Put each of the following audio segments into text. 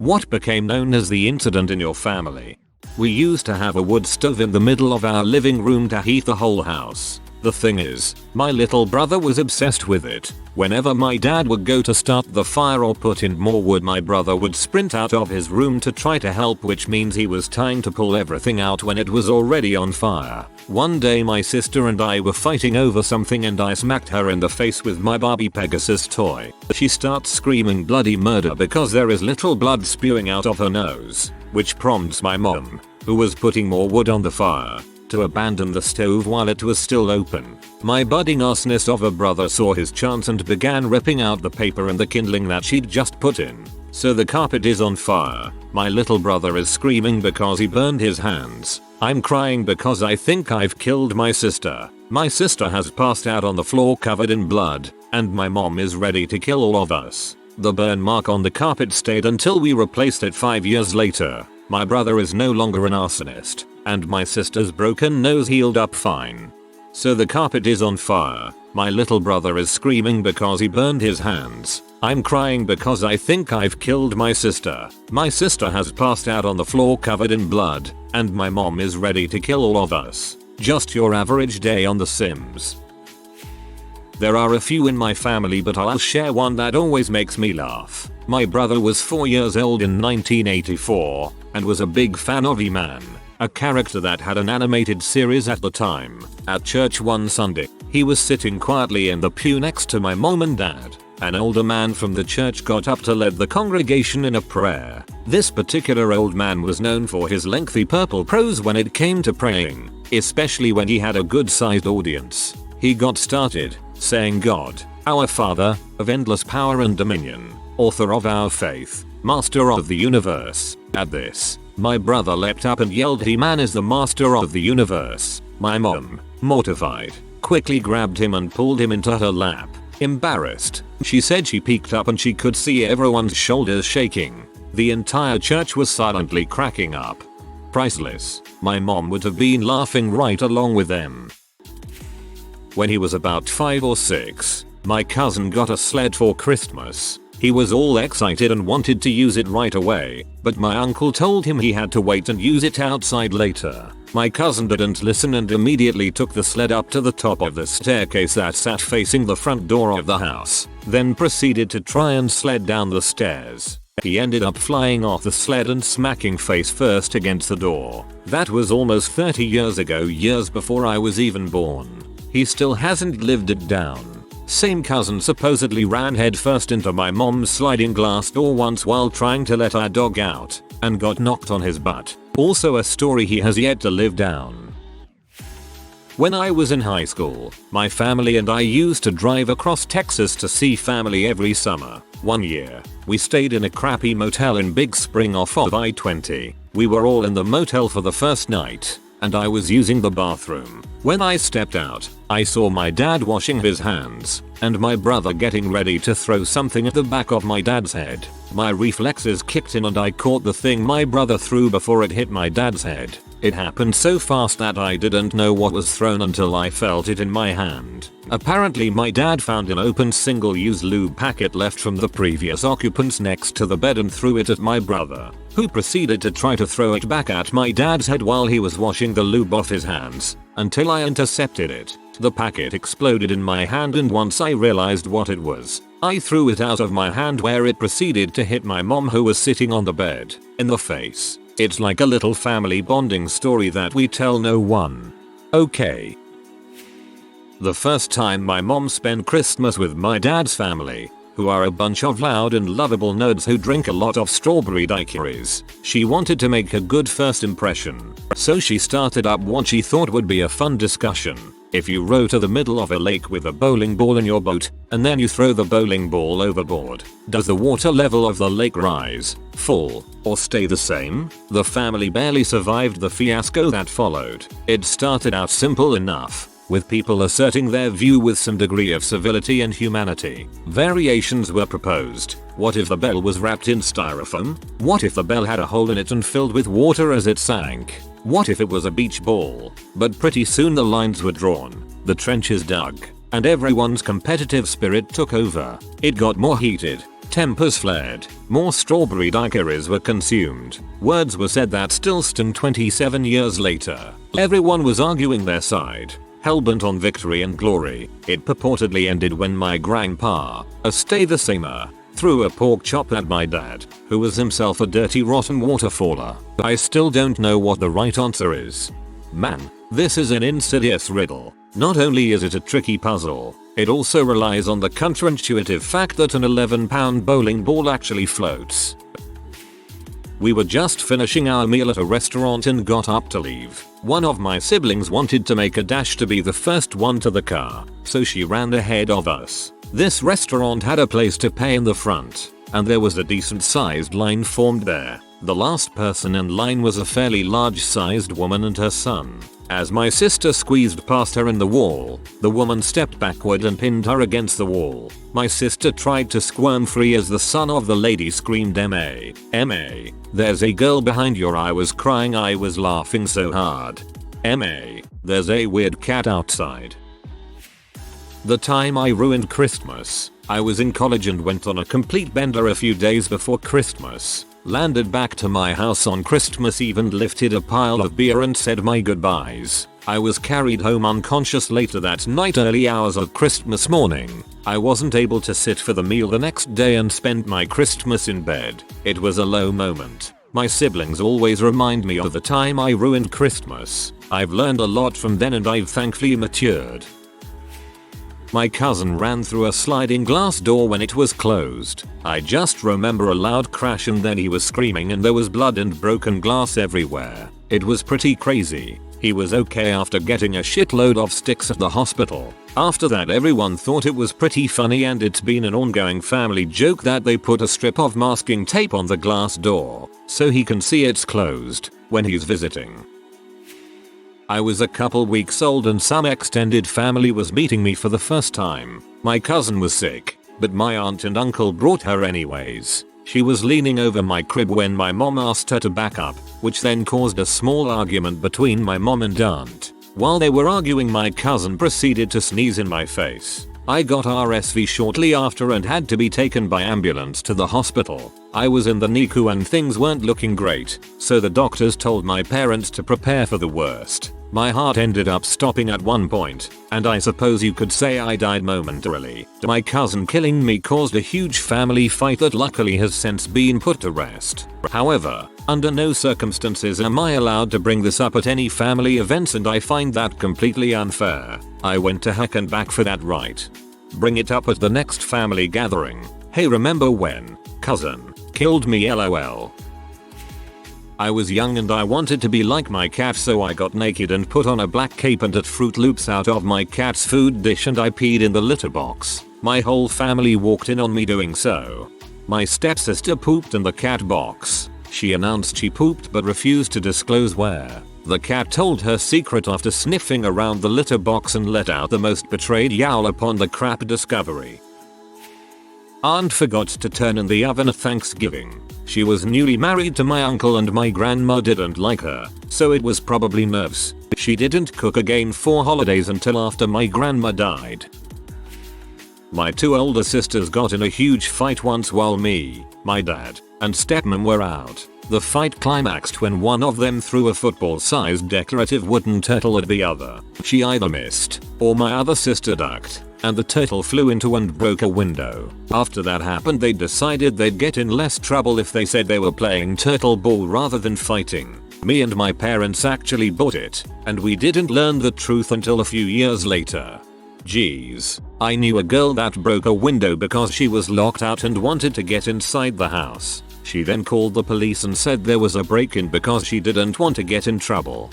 What became known as the incident in your family? We used to have a wood stove in the middle of our living room to heat the whole house. The thing is, my little brother was obsessed with it. Whenever my dad would go to start the fire or put in more wood, my brother would sprint out of his room to try to help, which means he was trying to pull everything out when it was already on fire. One day my sister and I were fighting over something and I smacked her in the face with my Barbie Pegasus toy. She starts screaming bloody murder because there is little blood spewing out of her nose, which prompts my mom, who was putting more wood on the fire, to abandon the stove while it was still open. My budding arsonist of a brother saw his chance and began ripping out the paper and the kindling that she'd just put in. So the carpet is on fire. My little brother is screaming because he burned his hands. I'm crying because I think I've killed my sister. My sister has passed out on the floor covered in blood, and my mom is ready to kill all of us. The burn mark on the carpet stayed until we replaced it 5 years later. My brother is no longer an arsonist, and my sister's broken nose healed up fine. So the carpet is on fire. My little brother is screaming because he burned his hands. I'm crying because I think I've killed my sister. My sister has passed out on the floor covered in blood, and my mom is ready to kill all of us. Just your average day on The Sims. There are a few in my family, but I'll share one that always makes me laugh. My brother was 4 years old in 1984 and was a big fan of E-Man, a character that had an animated series at the time. At church one Sunday, he was sitting quietly in the pew next to my mom and dad. An older man from the church got up to lead the congregation in a prayer. This particular old man was known for his lengthy purple prose when it came to praying, especially when he had a good-sized audience. He got started, saying, "God, our Father, of endless power and dominion, author of our faith, master of the universe." At this, my brother leapt up and yelled, "He-Man is the master of the universe." My mom, mortified, quickly grabbed him and pulled him into her lap. Embarrassed, she said she peeked up and she could see everyone's shoulders shaking. The entire church was silently cracking up. Priceless. My mom would have been laughing right along with them. When he was about 5 or 6, my cousin got a sled for Christmas. He was all excited and wanted to use it right away, but my uncle told him he had to wait and use it outside later. My cousin didn't listen and immediately took the sled up to the top of the staircase that sat facing the front door of the house, then proceeded to try and sled down the stairs. He ended up flying off the sled and smacking face first against the door. That was almost 30 years ago, years before I was even born. He still hasn't lived it down. Same cousin supposedly ran headfirst into my mom's sliding glass door once while trying to let our dog out, and got knocked on his butt. Also a story he has yet to live down. When I was in high school, my family and I used to drive across Texas to see family every summer. One year, we stayed in a crappy motel in Big Spring off of I-20. We were all in the motel for the first night, and I was using the bathroom. When I stepped out, I saw my dad washing his hands, and my brother getting ready to throw something at the back of my dad's head. My reflexes kicked in and I caught the thing my brother threw before it hit my dad's head. It happened so fast that I didn't know what was thrown until I felt it in my hand. Apparently my dad found an open single-use lube packet left from the previous occupants next to the bed and threw it at my brother, who proceeded to try to throw it back at my dad's head while he was washing the lube off his hands, until I intercepted it. The packet exploded in my hand, and once I realized what it was, I threw it out of my hand, where it proceeded to hit my mom, who was sitting on the bed, in the face. It's like a little family bonding story that we tell no one. Okay. The first time my mom spent Christmas with my dad's family, who are a bunch of loud and lovable nerds who drink a lot of strawberry daiquiris, she wanted to make a good first impression. So she started up what she thought would be a fun discussion. If you row to the middle of a lake with a bowling ball in your boat, and then you throw the bowling ball overboard, does the water level of the lake rise, fall, or stay the same? The family barely survived the fiasco that followed. It started out simple enough, with people asserting their view with some degree of civility and humanity. Variations were proposed. What if the bell was wrapped in styrofoam? What if the bell had a hole in it and filled with water as it sank? What if it was a beach ball? But pretty soon the lines were drawn, the trenches dug, and everyone's competitive spirit took over. It got more heated. Tempers flared. More strawberry daiquiris were consumed. Words were said that still stung 27 years later. Everyone was arguing their side, hellbent on victory and glory. It purportedly ended when my grandpa, a stay-the-samer, threw a pork chop at my dad, who was himself a dirty rotten waterfaller. I still don't know what the right answer is. Man, this is an insidious riddle. Not only is it a tricky puzzle, it also relies on the counterintuitive fact that an 11-pound bowling ball actually floats. We were just finishing our meal at a restaurant and got up to leave. One of my siblings wanted to make a dash to be the first one to the car, so she ran ahead of us. This restaurant had a place to pay in the front, and there was a decent sized line formed there. The last person in line was a fairly large sized woman and her son. As my sister squeezed past her in the wall, the woman stepped backward and pinned her against the wall. My sister tried to squirm free as the son of the lady screamed, "M.A. M.A. There's a girl behind you." I was crying, I was laughing so hard. "M.A. There's a weird cat outside." The time I ruined Christmas. I was in college and went on a complete bender a few days before Christmas. Landed back to my house on Christmas Eve and lifted a pile of beer and said my goodbyes. I was carried home unconscious later that night, early hours of Christmas morning. I wasn't able to sit for the meal the next day and spent my Christmas in bed. It was a low moment. My siblings always remind me of the time I ruined Christmas. I've learned a lot from then and I've thankfully matured. My cousin ran through a sliding glass door when it was closed. I just remember a loud crash and then he was screaming and there was blood and broken glass everywhere. It was pretty crazy. He was okay after getting a shitload of sticks at the hospital. After that everyone thought it was pretty funny and it's been an ongoing family joke that they put a strip of masking tape on the glass door so he can see it's closed when he's visiting. I was a couple weeks old and some extended family was meeting me for the first time. My cousin was sick, but my aunt and uncle brought her anyways. She was leaning over my crib when my mom asked her to back up, which then caused a small argument between my mom and aunt. While they were arguing, my cousin proceeded to sneeze in my face. I got RSV shortly after and had to be taken by ambulance to the hospital. I was in the NICU and things weren't looking great, so the doctors told my parents to prepare for the worst. My heart ended up stopping at one point, and I suppose you could say I died momentarily. My cousin killing me caused a huge family fight that luckily has since been put to rest. However, under no circumstances am I allowed to bring this up at any family events and I find that completely unfair. I went to heck and back for that right. Bring it up at the next family gathering. Hey, remember when cousin killed me, lol. I was young and I wanted to be like my cat, so I got naked and put on a black cape and ate Fruit Loops out of my cat's food dish and I peed in the litter box. My whole family walked in on me doing so. My stepsister pooped in the cat box. She announced she pooped but refused to disclose where. The cat told her secret after sniffing around the litter box and let out the most betrayed yowl upon the crap discovery. Aunt forgot to turn in the oven at Thanksgiving. She was newly married to my uncle and my grandma didn't like her, so it was probably nerves. She didn't cook again for holidays until after my grandma died. My two older sisters got in a huge fight once while me, my dad, and stepmom were out. The fight climaxed when one of them threw a football-sized decorative wooden turtle at the other. She either missed, or my other sister ducked, and the turtle flew into and broke a window. After that happened, they decided they'd get in less trouble if they said they were playing turtle ball rather than fighting. Me and my parents actually bought it, and we didn't learn the truth until a few years later. Jeez, I knew a girl that broke a window because she was locked out and wanted to get inside the house. She then called the police and said there was a break-in because she didn't want to get in trouble.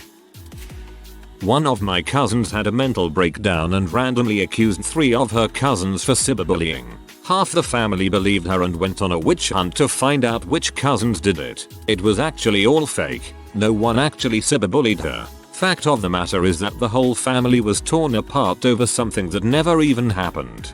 One of my cousins had a mental breakdown and randomly accused 3 of her cousins for cyberbullying. Half the family believed her and went on a witch hunt to find out which cousins did it. It was actually all fake. No one actually cyberbullied her. Fact of the matter is that the whole family was torn apart over something that never even happened.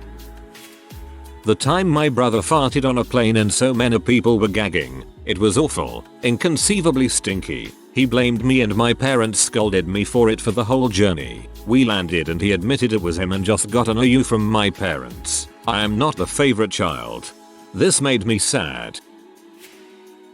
The time my brother farted on a plane and so many people were gagging. It was awful, inconceivably stinky. He blamed me and my parents scolded me for it for the whole journey. We landed and he admitted it was him and just got an AU from my parents. I am not the favorite child. This made me sad.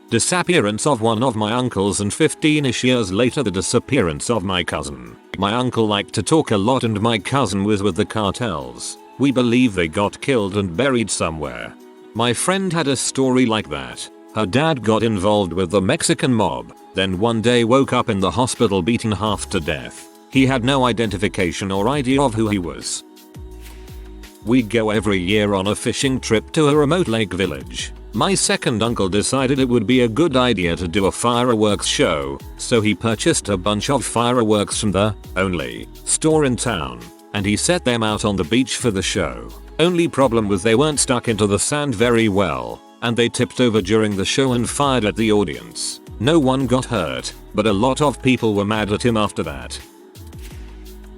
Disappearance of one of my uncles, and 15ish years later the disappearance of my cousin. My uncle liked to talk a lot and my cousin was with the cartels. We believe they got killed and buried somewhere. My friend had a story like that. Her dad got involved with the Mexican mob, then one day woke up in the hospital beaten half to death. He had no identification or idea of who he was. We go every year on a fishing trip to a remote lake village. My second uncle decided it would be a good idea to do a fireworks show, so he purchased a bunch of fireworks from the only store in town, and he set them out on the beach for the show. Only problem was they weren't stuck into the sand very well, and they tipped over during the show and fired at the audience. No one got hurt, but a lot of people were mad at him after that.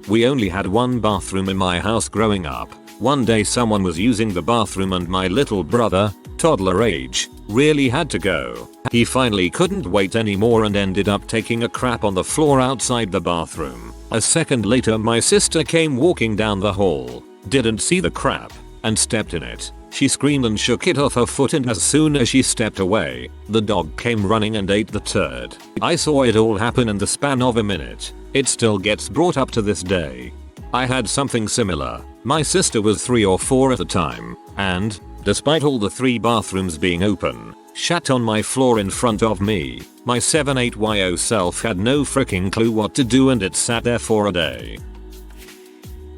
We only had one bathroom in my house growing up. One day someone was using the bathroom and my little brother, toddler age, really had to go. He finally couldn't wait anymore and ended up taking a crap on the floor outside the bathroom. A second later my sister came walking down the hall, didn't see the crap, and stepped in it. She screamed and shook it off her foot, and as soon as she stepped away, the dog came running and ate the turd. I saw it all happen in the span of a minute. It still gets brought up to this day. I had something similar. My sister was 3 or 4 at the time, and, despite all the 3 bathrooms being open, shat on my floor in front of me. My 7-8-year-old self had no freaking clue what to do and it sat there for a day.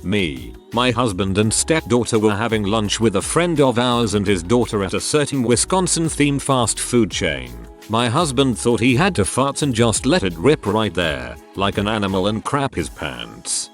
Me, my husband and stepdaughter were having lunch with a friend of ours and his daughter at a certain Wisconsin themed fast food chain. My husband thought he had to fart and just let it rip right there, like an animal, and crap his pants.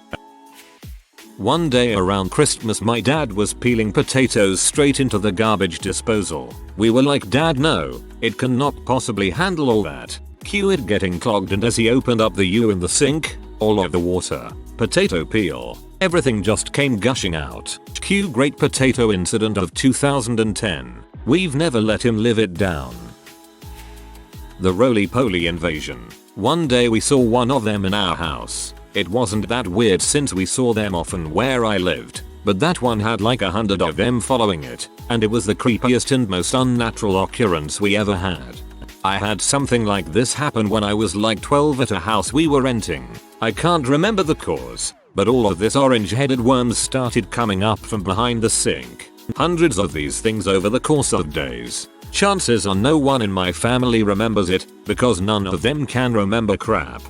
One day around Christmas my dad was peeling potatoes straight into the garbage disposal. We were like, "Dad, no, it cannot possibly handle all that." Cue it getting clogged, and as he opened up the U in the sink, all of the water, potato peel, everything just came gushing out. Cue Great Potato Incident of 2010. We've never let him live it down. The Roly-Poly Invasion. One day we saw one of them in our house. It wasn't that weird since we saw them often where I lived, but that one had like 100 of them following it, and it was the creepiest and most unnatural occurrence we ever had. I had something like this happen when I was like 12 at a house we were renting. I can't remember the cause, but all of this orange-headed worms started coming up from behind the sink. Hundreds of these things over the course of days. Chances are no one in my family remembers it, because none of them can remember crap.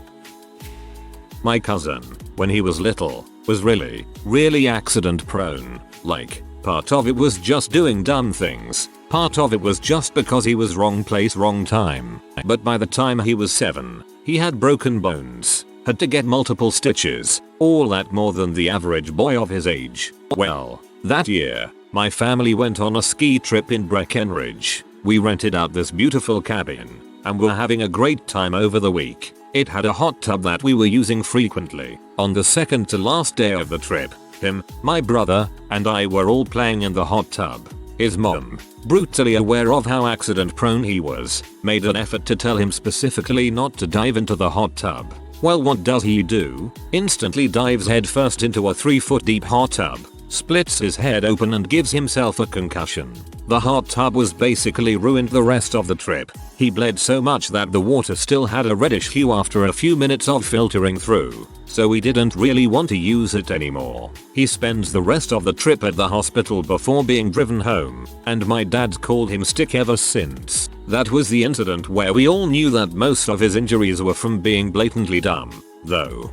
My cousin, when he was little, was really accident prone. Like, part of it was just doing dumb things, part of it was just because he was wrong place wrong time. But by the time he was 7, he had broken bones, had to get multiple stitches, all that more than the average boy of his age. Well, that year, my family went on a ski trip in Breckenridge. We rented out this beautiful cabin, and were having a great time over the week. It had a hot tub that we were using frequently. On the second to last day of the trip, him, my brother, and I were all playing in the hot tub. His mom, brutally aware of how accident prone he was, made an effort to tell him specifically not to dive into the hot tub. Well, what does he do? Instantly dives headfirst into a 3-foot deep hot tub, splits his head open and gives himself a concussion. The hot tub was basically ruined the rest of the trip. He bled so much that the water still had a reddish hue after a few minutes of filtering through, so we didn't really want to use it anymore. He spends the rest of the trip at the hospital before being driven home, and my dad's called him Stick ever since. That was the incident where we all knew that most of his injuries were from being blatantly dumb, though.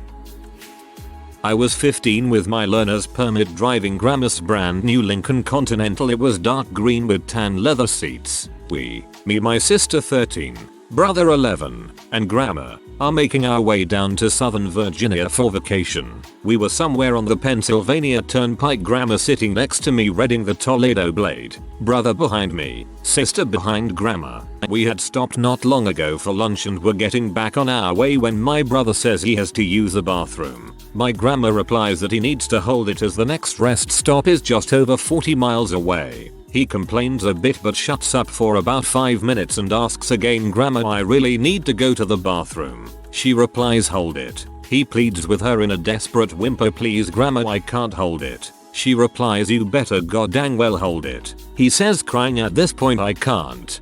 I was 15 with my learner's permit driving Grandma's brand new Lincoln Continental. It was dark green with tan leather seats. Me, my sister 13, brother 11, and Grandma are making our way down to Southern Virginia for vacation. We were somewhere on the Pennsylvania Turnpike, Grandma sitting next to me reading the Toledo Blade, brother behind me, sister behind Grandma. We had stopped not long ago for lunch and were getting back on our way when my brother says he has to use the bathroom. My Grandma replies that he needs to hold it as the next rest stop is just over 40 miles away. He complains a bit but shuts up for about 5 minutes and asks again, "Grandma, I really need to go to the bathroom." She replies, "Hold it." He pleads with her in a desperate whimper, "Please Grandma, I can't hold it." She replies, "You better goddamn well hold it." He says, crying at this point, I can't.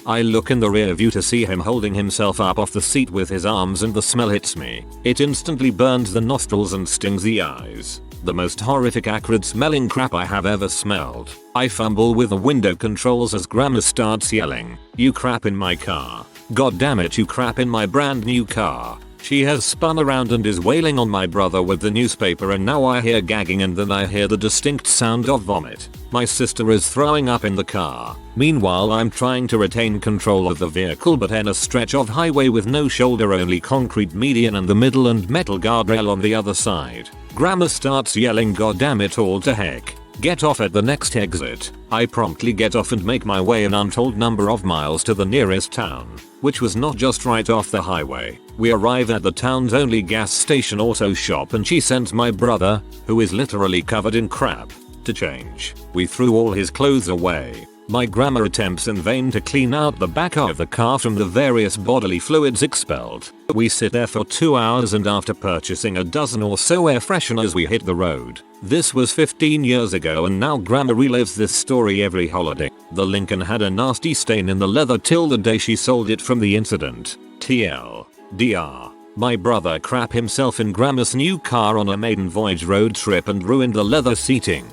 I look in the rear view to see him holding himself up off the seat with his arms, and the smell hits me. It instantly burns the nostrils and stings the eyes. The most horrific acrid smelling crap I have ever smelled. I fumble with the window controls as Grandma starts yelling, "You crap in my car. God damn it, you crap in my brand new car." She has spun around and is wailing on my brother with the newspaper, and now I hear gagging, and then I hear the distinct sound of vomit. My sister is throwing up in the car. Meanwhile, I'm trying to retain control of the vehicle, but in a stretch of highway with no shoulder, only concrete median in the middle and metal guardrail on the other side. Grandma starts yelling, "God damn it all to heck. Get off at the next exit." I promptly get off and make my way an untold number of miles to the nearest town, which was not just right off the highway. We arrive at the town's only gas station auto shop, and she sends my brother, who is literally covered in crap, to change. We threw all his clothes away. My grandma attempts in vain to clean out the back of the car from the various bodily fluids expelled. We sit there for 2 hours, and after purchasing a dozen or so air fresheners, we hit the road. This was 15 years ago, and now grandma relives this story every holiday. The Lincoln had a nasty stain in the leather till the day she sold it from the incident. TLDR. My brother crap himself in grandma's new car on a maiden voyage road trip and ruined the leather seating.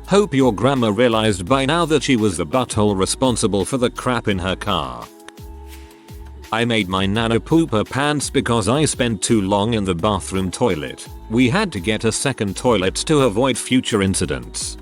Hope your grandma realized by now that she was the butthole responsible for the crap in her car. I made my nana poop her pants because I spent too long in the bathroom toilet. We had to get a second toilet to avoid future incidents.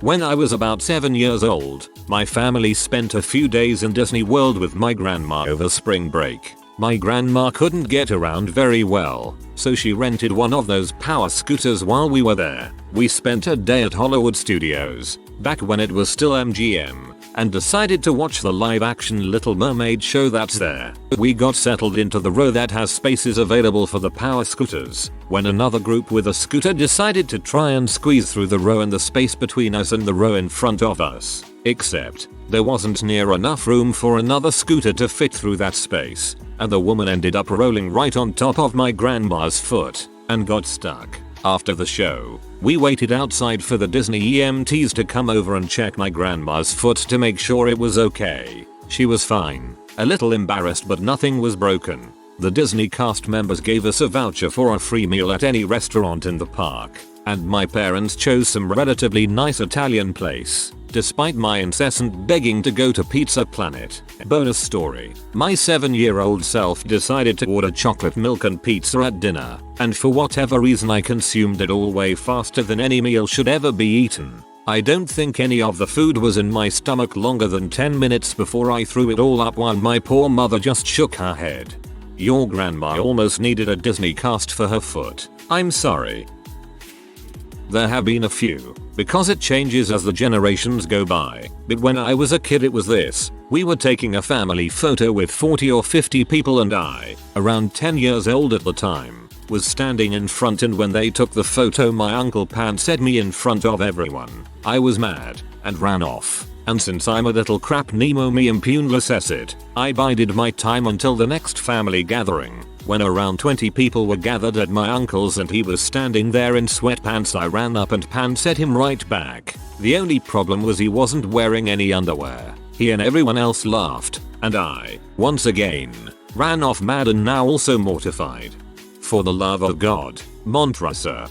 When I was about 7 years old, my family spent a few days in Disney World with my grandma over spring break. My grandma couldn't get around very well, so she rented one of those power scooters while we were there. We spent a day at Hollywood Studios, back when it was still MGM, and decided to watch the live-action Little Mermaid show that's there. We got settled into the row that has spaces available for the power scooters, when another group with a scooter decided to try and squeeze through the row and the space between us and the row in front of us. Except, there wasn't near enough room for another scooter to fit through that space, and the woman ended up rolling right on top of my grandma's foot, and got stuck. After the show, we waited outside for the Disney EMTs to come over and check my grandma's foot to make sure it was okay. She was fine, a little embarrassed, but nothing was broken. The Disney cast members gave us a voucher for a free meal at any restaurant in the park, and my parents chose some relatively nice Italian place, despite my incessant begging to go to Pizza Planet. Bonus story. My 7-year-old self decided to order chocolate milk and pizza at dinner, and for whatever reason I consumed it all way faster than any meal should ever be eaten. I don't think any of the food was in my stomach longer than 10 minutes before I threw it all up, while my poor mother just shook her head. Your grandma almost needed a Disney cast for her foot. I'm sorry. There have been a few, because it changes as the generations go by, but when I was a kid it was this. We were taking a family photo with 40 or 50 people, and I, around 10 years old at the time, was standing in front, and when they took the photo my uncle pantsed me in front of everyone. I was mad, and ran off, and since I'm a little crap Nemo me impuneless acid, I bided my time until the next family gathering. When around 20 people were gathered at my uncle's and he was standing there in sweatpants, I ran up and pantsed him right back. The only problem was he wasn't wearing any underwear. He and everyone else laughed, and I, once again, ran off mad and now also mortified. For the love of God, mantra sir.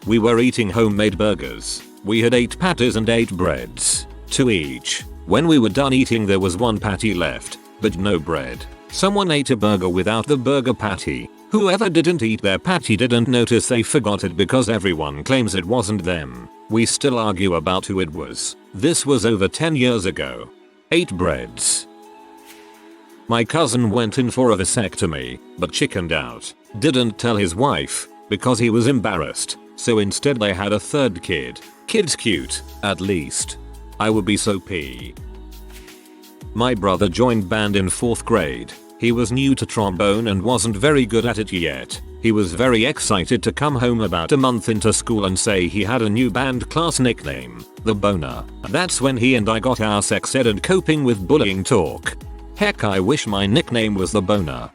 We were eating homemade burgers. We had 8 patties and 8 breads, 2 each. When we were done eating there was 1 patty left, but no bread. Someone ate a burger without the burger patty. Whoever didn't eat their patty didn't notice they forgot it because everyone claims it wasn't them. We still argue about who it was. This was over 10 years ago. 8 breads. My cousin went in for a vasectomy, but chickened out. Didn't tell his wife, because he was embarrassed, so instead they had a 3rd kid. Kid's cute, at least. I would be so pee. My brother joined band in 4th grade. He was new to trombone and wasn't very good at it yet. He was very excited to come home about a month into school and say he had a new band class nickname, the Boner. That's when he and I got our sex ed and coping with bullying talk. Heck, I wish my nickname was the Boner.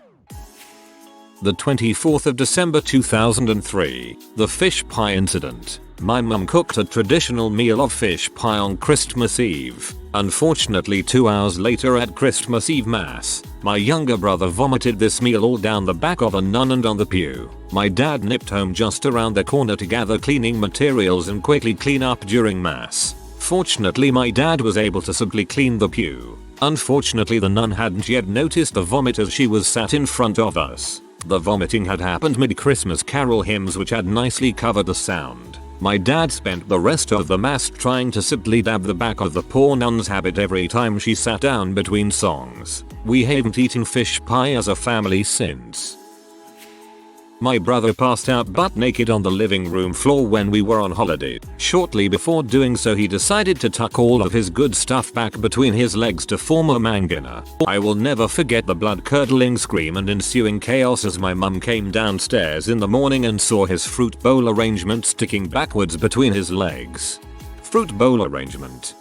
The 24th of December 2003, the fish pie incident. My mum cooked a traditional meal of fish pie on Christmas Eve. Unfortunately, 2 hours later at Christmas Eve Mass, my younger brother vomited this meal all down the back of a nun and on the pew. My dad nipped home just around the corner to gather cleaning materials and quickly clean up during Mass. Fortunately, my dad was able to simply clean the pew. Unfortunately, the nun hadn't yet noticed the vomit as she was sat in front of us. The vomiting had happened mid-Christmas carol hymns which had nicely covered the sound. My dad spent the rest of the Mass trying to simply dab the back of the poor nun's habit every time she sat down between songs. We haven't eaten fish pie as a family since. My brother passed out butt naked on the living room floor when we were on holiday. Shortly before doing so, he decided to tuck all of his good stuff back between his legs to form a mangina. I will never forget the blood-curdling scream and ensuing chaos as my mum came downstairs in the morning and saw his fruit bowl arrangement sticking backwards between his legs. Fruit bowl arrangement.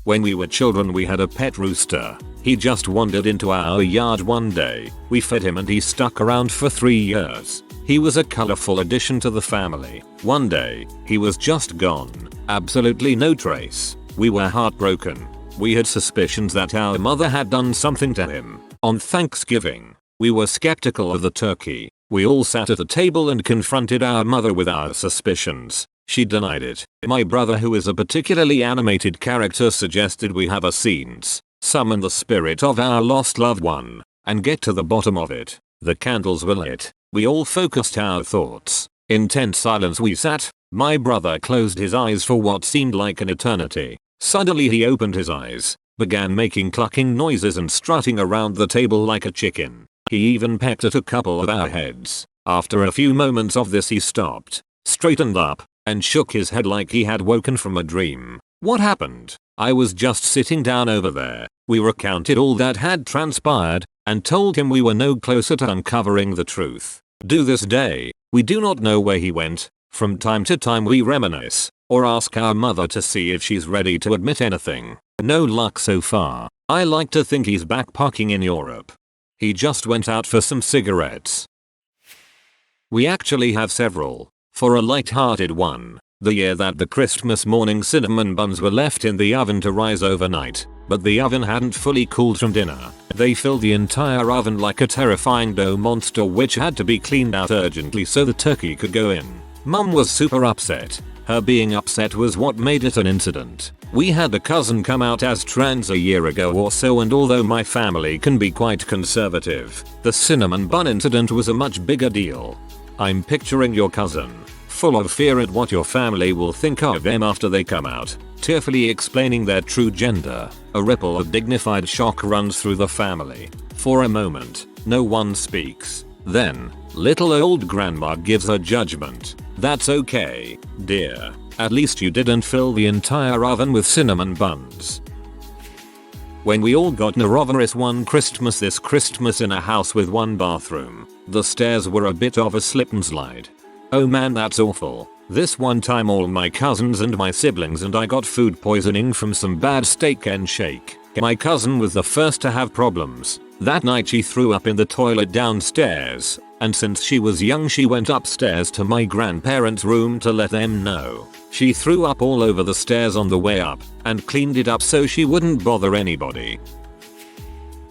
When we were children, we had a pet rooster. He just wandered into our yard one day. We fed him and he stuck around for 3 years. He was a colorful addition to the family. One day, he was just gone. Absolutely no trace. We were heartbroken. We had suspicions that our mother had done something to him. On Thanksgiving, we were skeptical of the turkey. We all sat at the table and confronted our mother with our suspicions. She denied it. My brother, who is a particularly animated character, suggested we have a scenes, summon the spirit of our lost loved one, and get to the bottom of it. The candles were lit. We all focused our thoughts. In tense silence we sat. My brother closed his eyes for what seemed like an eternity. Suddenly he opened his eyes, began making clucking noises and strutting around the table like a chicken. He even pecked at a couple of our heads. After a few moments of this, he stopped, straightened up, and shook his head like he had woken from a dream. What happened? I was just sitting down over there. We recounted all that had transpired and told him we were no closer to uncovering the truth. To this day, we do not know where he went. From time to time we reminisce or ask our mother to see if she's ready to admit anything. No luck so far. I like to think he's backpacking in Europe. He just went out for some cigarettes. We actually have several. For a light-hearted one, the year that the Christmas morning cinnamon buns were left in the oven to rise overnight, but the oven hadn't fully cooled from dinner. They filled the entire oven like a terrifying dough monster which had to be cleaned out urgently so the turkey could go in. Mum was super upset. Her being upset was what made it an incident. We had a cousin come out as trans a year ago or so, and although my family can be quite conservative, the cinnamon bun incident was a much bigger deal. I'm picturing your cousin, full of fear at what your family will think of them after they come out, tearfully explaining their true gender. A ripple of dignified shock runs through the family. For a moment, no one speaks. Then, little old grandma gives her judgment. That's okay, dear. At least you didn't fill the entire oven with cinnamon buns. When we all got neurovirus one Christmas this Christmas in a house with one bathroom, the stairs were a bit of a slip and slide. Oh man, that's awful. This one time all my cousins and my siblings and I got food poisoning from some bad steak and shake. My cousin was the first to have problems. That night she threw up in the toilet downstairs, and since she was young she went upstairs to my grandparents' room to let them know. She threw up all over the stairs on the way up, and cleaned it up so she wouldn't bother anybody.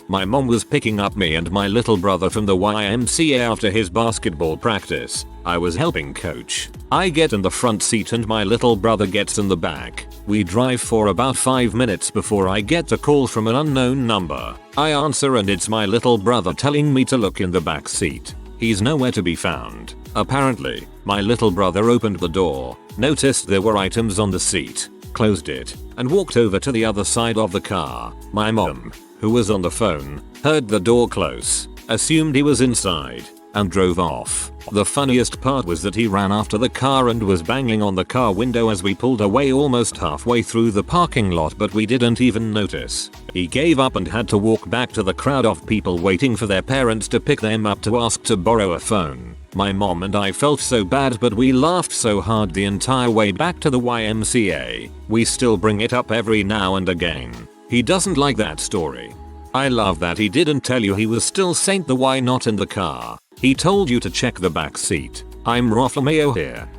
My mom was picking up me and my little brother from the YMCA after his basketball practice. I was helping coach. I get in the front seat and my little brother gets in the back. We drive for about 5 minutes before I get a call from an unknown number. I answer and it's my little brother telling me to look in the back seat. He's nowhere to be found. Apparently, my little brother opened the door, noticed there were items on the seat, closed it, and walked over to the other side of the car. My mom, who was on the phone, heard the door close, assumed he was inside, and drove off. The funniest part was that he ran after the car and was banging on the car window as we pulled away almost halfway through the parking lot, but we didn't even notice. He gave up and had to walk back to the crowd of people waiting for their parents to pick them up to ask to borrow a phone. My mom and I felt so bad, but we laughed so hard the entire way back to the YMCA. We still bring it up every now and again. He doesn't like that story. I love that he didn't tell you he was still Saint the Why Not in the car. He told you to check the back seat. I'm Roflamayo here.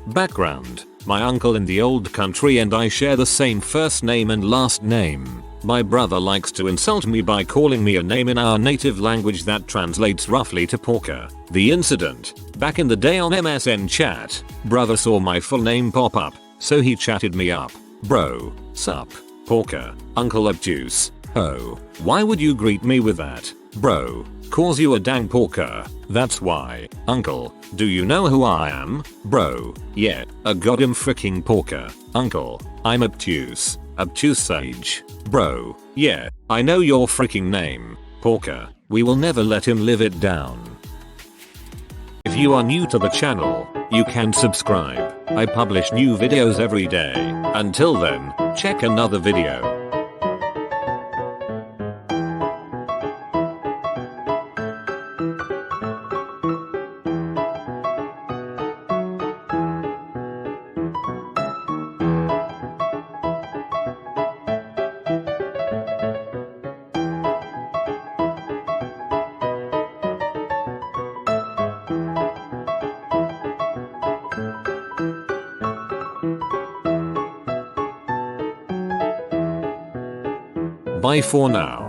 Background. My uncle in the old country and I share the same first name and last name. My brother likes to insult me by calling me a name in our native language that translates roughly to porker. The incident. Back in the day on MSN chat, brother saw my full name pop up, so he chatted me up. Bro, sup, porker, uncle obtuse. Oh, why would you greet me with that? Bro, calls you a dang porker. That's why. Uncle, do you know who I am? Bro, yeah, a goddamn freaking porker. Uncle, I'm obtuse. Obtuse sage. Bro, yeah, I know your freaking name. Porker, we will never let him live it down. If you are new to the channel, you can subscribe. I publish new videos every day. Until then, check another video. Bye for now.